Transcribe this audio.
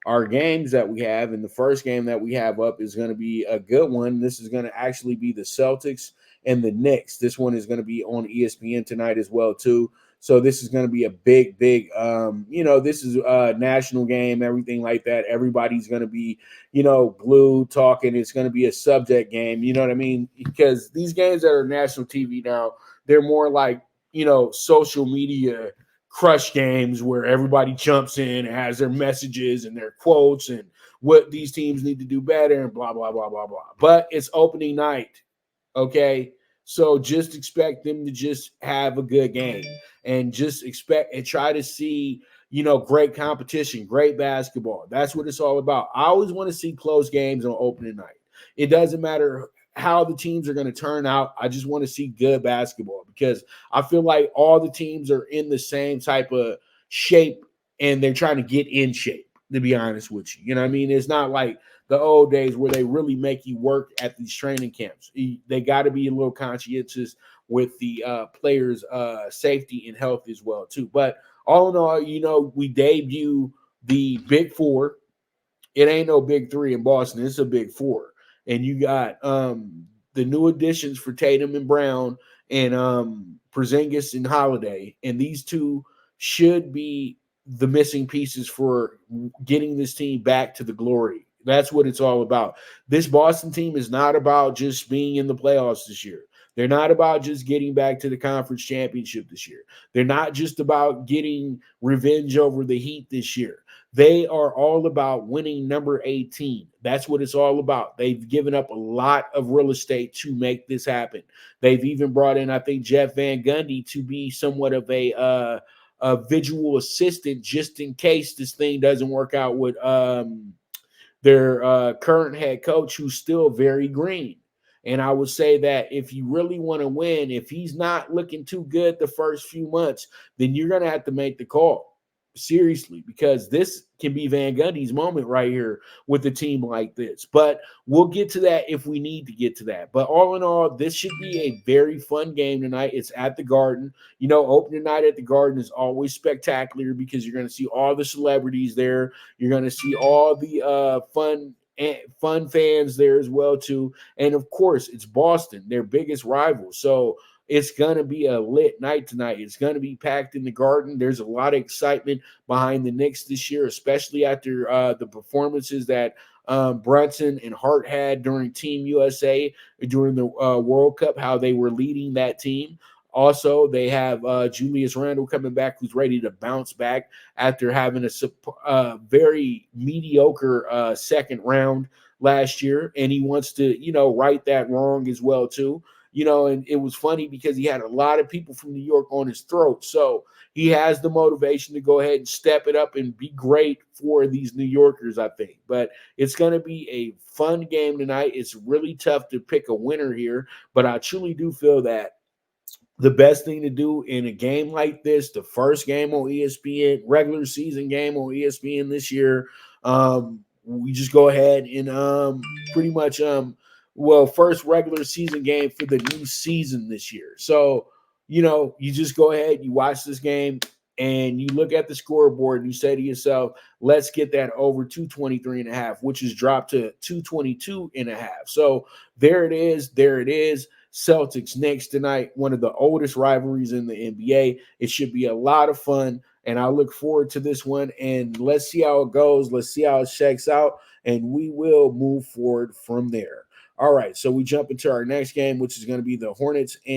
our games that we have. And the first game that we have up is going to be a good one. This is going to actually be the Celtics and the Knicks. This one is going to be on ESPN tonight as well, too. So this is going to be a big, this is a national game, everything like that. Everybody's going to be, glued talking. It's going to be a subject game. You know what I mean? Because these games that are national TV now, they're more like, social media crush games where everybody jumps in and has their messages and their quotes and what these teams need to do better and blah, blah, blah, blah, blah. But it's opening night. Okay. So just expect them to just have a good game and just expect and try to see, great competition, great basketball. That's what it's all about. I always want to see close games on opening night. It doesn't matter how the teams are going to turn out. I just want to see good basketball because I feel like all the teams are in the same type of shape and they're trying to get in shape, to be honest with you. You know what I mean? It's not like the old days where they really make you work at these training camps. They got to be a little conscientious with the players' safety and health as well, too. But all in all, we debut the Big Four. It ain't no Big Three in Boston. It's a Big Four. And you got the new additions for Tatum and Brown and Porzingis and Holiday. And these two should be the missing pieces for getting this team back to the glory. That's what it's all about. This Boston team is not about just being in the playoffs this year. They're not about just getting back to the conference championship this year. They're not just about getting revenge over the Heat this year. They are all about winning number 18. That's what it's all about. They've given up a lot of real estate to make this happen. They've even brought in, I think, Jeff Van Gundy to be somewhat of a visual assistant just in case this thing doesn't work out with their current head coach, who's still very green. And I would say that if you really want to win, if he's not looking too good the first few months, then you're going to have to make the call. Seriously, because this can be Van Gundy's moment right here with a team like this. But we'll get to that if we need to get to that. But all in all, this should be a very fun game tonight. It's at the Garden. Opening night at the Garden is always spectacular because you're going to see all the celebrities there. You're going to see all the fun fans there as well too. And of course, it's Boston, their biggest rival. So it's going to be a lit night tonight. It's going to be packed in the Garden. There's a lot of excitement behind the Knicks this year, especially after the performances that Brunson and Hart had during Team USA during the World Cup, how they were leading that team. Also, they have Julius Randle coming back, who's ready to bounce back after having a very mediocre second round last year, and he wants to, right that wrong as well too. And it was funny because he had a lot of people from New York on his throat. So he has the motivation to go ahead and step it up and be great for these New Yorkers, I think. But it's going to be a fun game tonight. It's really tough to pick a winner here, but I truly do feel that the best thing to do in a game like this, the first game on ESPN, regular season game on ESPN this year, we just go ahead and pretty much first regular season game for the new season this year. So, you just go ahead, you watch this game, and you look at the scoreboard and you say to yourself, let's get that over 223 and a half, which is dropped to 222 and a half. So there it is. There it is. Celtics Knicks tonight, one of the oldest rivalries in the NBA. It should be a lot of fun, and I look forward to this one. And let's see how it goes. Let's see how it shakes out, and we will move forward from there. All right, so we jump into our next game, which is going to be the Hornets and